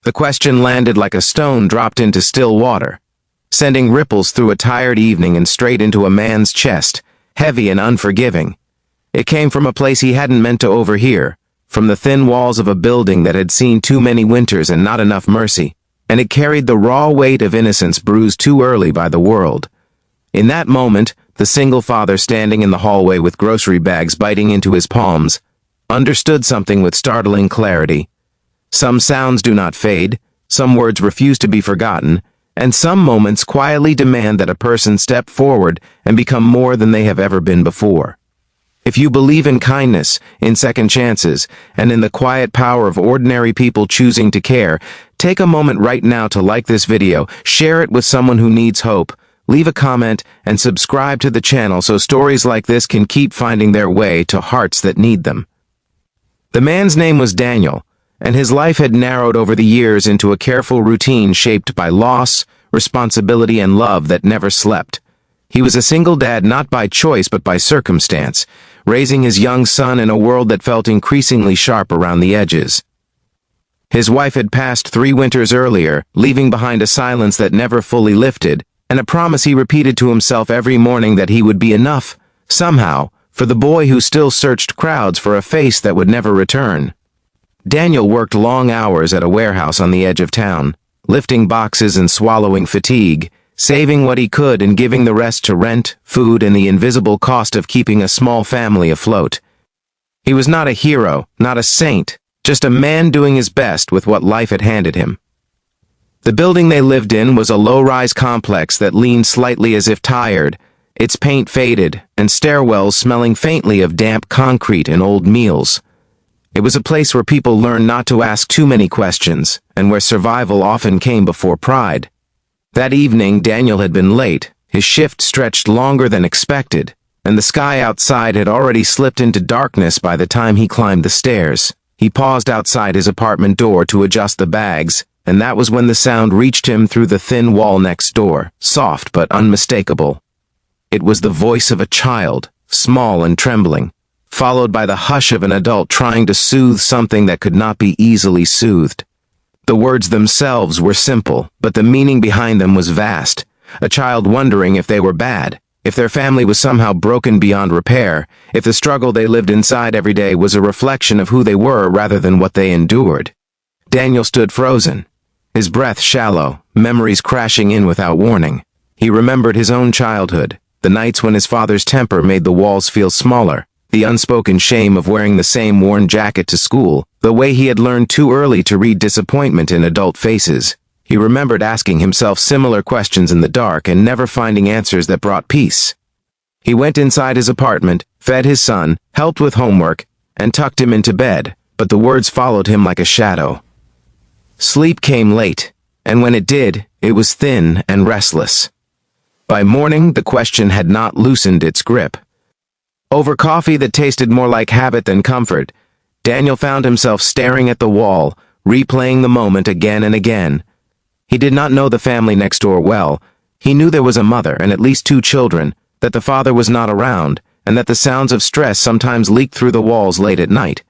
The question landed like a stone dropped into still water, sending ripples through a tired evening and straight into a man's chest, heavy and unforgiving. It came from a place he hadn't meant to overhear, from the thin walls of a building that had seen too many winters and not enough mercy, and it carried the raw weight of innocence bruised too early by the world. In that moment, the single father standing in the hallway with grocery bags biting into his palms understood something with startling clarity. Some sounds do not fade, some words refuse to be forgotten, and some moments quietly demand that a person step forward and become more than they have ever been before. If you believe in kindness, in second chances, and in the quiet power of ordinary people choosing to care, take a moment right now to like this video, share it with someone who needs hope, leave a comment, and subscribe to the channel so stories like this can keep finding their way to hearts that need them. The man's name was Daniel, and his life had narrowed over the years into a careful routine shaped by loss, responsibility, and love that never slept. He was a single dad not by choice but by circumstance, raising his young son in a world that felt increasingly sharp around the edges. His wife had passed 3 winters earlier, leaving behind a silence that never fully lifted, and a promise he repeated to himself every morning that he would be enough, somehow, for the boy who still searched crowds for a face that would never return. Daniel worked long hours at a warehouse on the edge of town, lifting boxes and swallowing fatigue, saving what he could and giving the rest to rent, food, and the invisible cost of keeping a small family afloat. He was not a hero, not a saint, just a man doing his best with what life had handed him. The building they lived in was a low-rise complex that leaned slightly as if tired, its paint faded, and stairwells smelling faintly of damp concrete and old meals. It was a place where people learned not to ask too many questions, and where survival often came before pride. That evening, Daniel had been late, his shift stretched longer than expected, and the sky outside had already slipped into darkness by the time he climbed the stairs. He paused outside his apartment door to adjust the bags, and that was when the sound reached him through the thin wall next door, soft but unmistakable. It was the voice of a child, small and trembling, followed by the hush of an adult trying to soothe something that could not be easily soothed. The words themselves were simple, but the meaning behind them was vast. A child wondering if they were bad, if their family was somehow broken beyond repair, if the struggle they lived inside every day was a reflection of who they were rather than what they endured. Daniel stood frozen, his breath shallow, memories crashing in without warning. He remembered his own childhood, the nights when his father's temper made the walls feel smaller, the unspoken shame of wearing the same worn jacket to school, the way he had learned too early to read disappointment in adult faces. He remembered asking himself similar questions in the dark and never finding answers that brought peace. He went inside his apartment, fed his son, helped with homework, and tucked him into bed, but the words followed him like a shadow. Sleep came late, and when it did, it was thin and restless. By morning, the question had not loosened its grip. Over coffee that tasted more like habit than comfort, Daniel found himself staring at the wall, replaying the moment again and again. He did not know the family next door well. He knew there was a mother and at least 2 children, that the father was not around, and that the sounds of stress sometimes leaked through the walls late at night.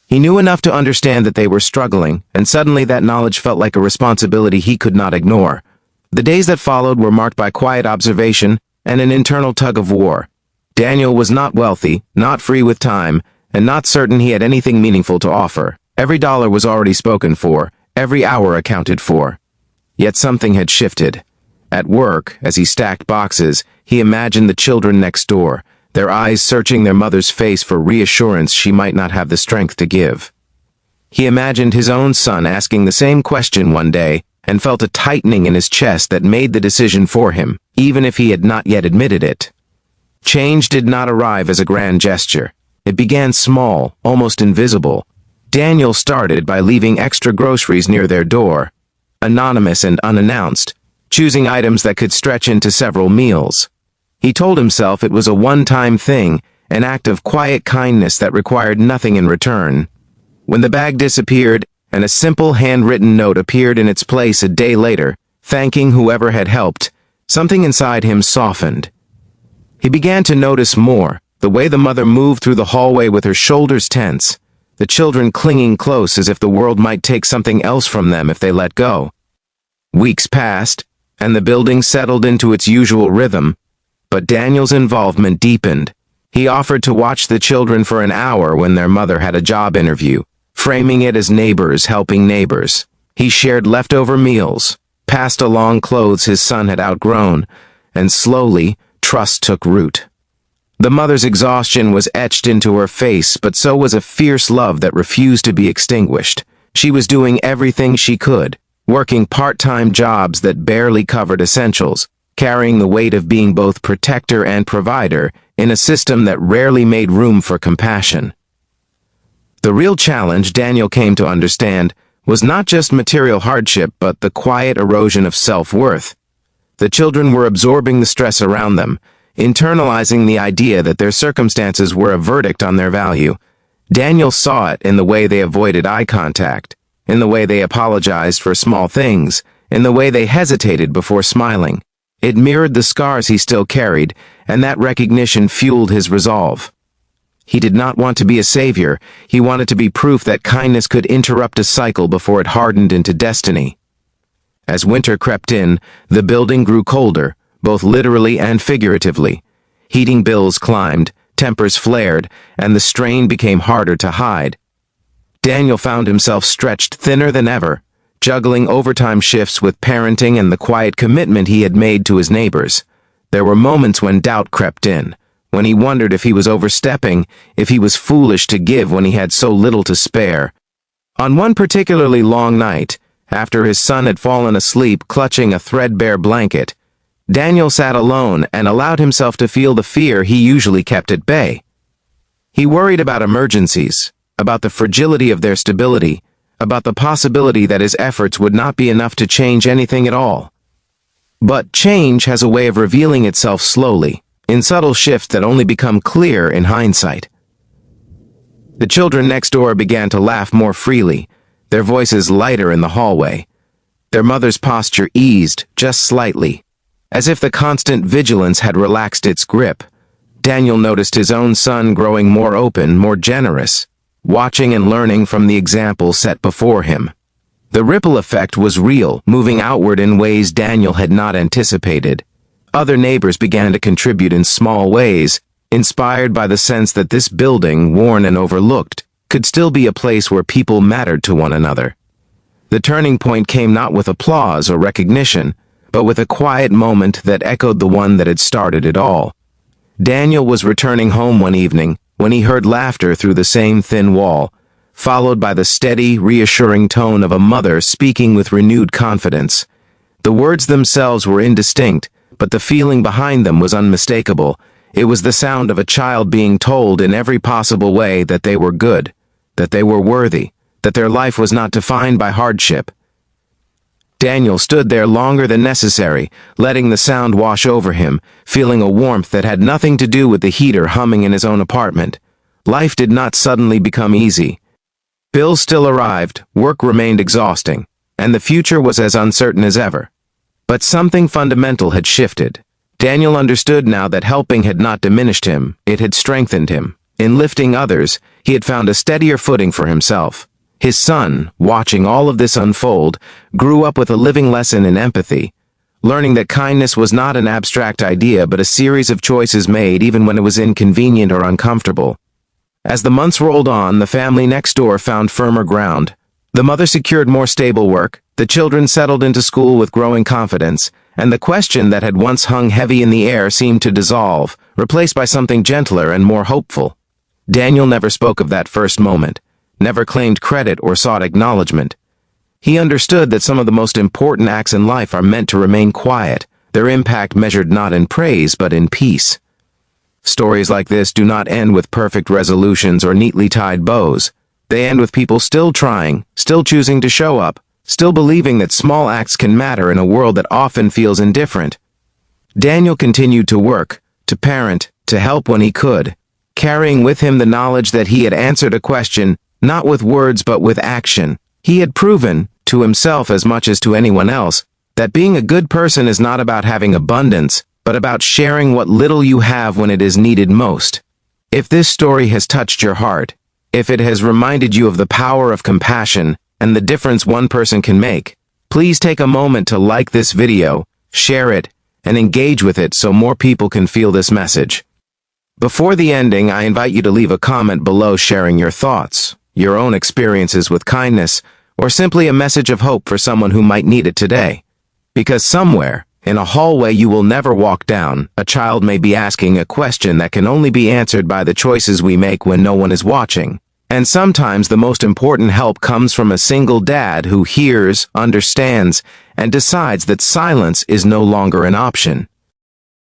He knew enough to understand that they were struggling, and suddenly that knowledge felt like a responsibility he could not ignore. The days that followed were marked by quiet observation and an internal tug-of-war. Daniel was not wealthy, not free with time, and not certain he had anything meaningful to offer. Every dollar was already spoken for, every hour accounted for. Yet something had shifted. At work, as he stacked boxes, he imagined the children next door, their eyes searching their mother's face for reassurance she might not have the strength to give. He imagined his own son asking the same question one day, and felt a tightening in his chest that made the decision for him, even if he had not yet admitted it. Change did not arrive as a grand gesture. It began small, almost invisible. Daniel started by leaving extra groceries near their door, anonymous and unannounced, choosing items that could stretch into several meals. He told himself it was a one-time thing, an act of quiet kindness that required nothing in return. When the bag disappeared, and a simple handwritten note appeared in its place a day later, thanking whoever had helped, something inside him softened. He began to notice more, the way the mother moved through the hallway with her shoulders tense, the the children clinging close as if the world might take something else from them if they let go. Weeks passed, and the building settled into its usual rhythm, but Daniel's involvement deepened. He offered to watch the children for an hour when their mother had a job interview, framing it as neighbors helping neighbors. He shared leftover meals, passed along clothes his son had outgrown, and slowly, trust took root. The mother's exhaustion was etched into her face, but so was a fierce love that refused to be extinguished. She was doing everything she could, working part-time jobs that barely covered essentials, carrying the weight of being both protector and provider in a system that rarely made room for compassion. The real challenge, Daniel came to understand, was not just material hardship but the quiet erosion of self-worth. The children were absorbing the stress around them, internalizing the idea that their circumstances were a verdict on their value. Daniel saw it in the way they avoided eye contact, in the way they apologized for small things, in the way they hesitated before smiling. It mirrored the scars he still carried, and that recognition fueled his resolve. He did not want to be a savior. He wanted to be proof that kindness could interrupt a cycle before it hardened into destiny. As winter crept in, the building grew colder, both literally and figuratively. Heating bills climbed, tempers flared, and the strain became harder to hide. Daniel found himself stretched thinner than ever, juggling overtime shifts with parenting and the quiet commitment he had made to his neighbors. There were moments when doubt crept in, when he wondered if he was overstepping, if he was foolish to give when he had so little to spare. On one particularly long night, after his son had fallen asleep clutching a threadbare blanket, Daniel sat alone and allowed himself to feel the fear he usually kept at bay. He worried about emergencies, about the fragility of their stability, about the possibility that his efforts would not be enough to change anything at all. But change has a way of revealing itself slowly, in subtle shifts that only become clear in hindsight. The children next door began to laugh more freely, their voices lighter in the hallway. Their mother's posture eased just slightly, as if the constant vigilance had relaxed its grip. Daniel noticed his own son growing more open, more generous, watching and learning from the example set before him. The ripple effect was real, moving outward in ways Daniel had not anticipated. Other neighbors began to contribute in small ways, inspired by the sense that this building, worn and overlooked, could still be a place where people mattered to one another. The turning point came not with applause or recognition, but with a quiet moment that echoed the one that had started it all. Daniel was returning home one evening when he heard laughter through the same thin wall, followed by the steady, reassuring tone of a mother speaking with renewed confidence. The words themselves were indistinct, but the feeling behind them was unmistakable. It was the sound of a child being told in every possible way that they were good, that they were worthy, that their life was not defined by hardship. Daniel stood there longer than necessary, letting the sound wash over him, feeling a warmth that had nothing to do with the heater humming in his own apartment. Life did not suddenly become easy. Bills still arrived, work remained exhausting, and the future was as uncertain as ever. But something fundamental had shifted. Daniel understood now that helping had not diminished him, it had strengthened him. In lifting others, he had found a steadier footing for himself. His son, watching all of this unfold, grew up with a living lesson in empathy, learning that kindness was not an abstract idea but a series of choices made even when it was inconvenient or uncomfortable. As the months rolled on, the family next door found firmer ground. The mother secured more stable work, the children settled into school with growing confidence, and the question that had once hung heavy in the air seemed to dissolve, replaced by something gentler and more hopeful. Daniel never spoke of that first moment, never claimed credit or sought acknowledgement. He understood that some of the most important acts in life are meant to remain quiet, their impact measured not in praise but in peace. Stories like this do not end with perfect resolutions or neatly tied bows. They end with people still trying, still choosing to show up, still believing that small acts can matter in a world that often feels indifferent. Daniel continued to work, to parent, to help when he could, carrying with him the knowledge that he had answered a question, not with words but with action. He had proven, to himself as much as to anyone else, that being a good person is not about having abundance, but about sharing what little you have when it is needed most. If this story has touched your heart, If it has reminded you of the power of compassion and the difference one person can make, please take a moment to like this video, share it, and engage with it so more people can feel this message. Before the ending, I invite you to leave a comment below sharing your thoughts, your own experiences with kindness, or simply a message of hope for someone who might need it today. Because somewhere, in a hallway you will never walk down, a child may be asking a question that can only be answered by the choices we make when no one is watching. And sometimes the most important help comes from a single dad who hears, understands, and decides that silence is no longer an option.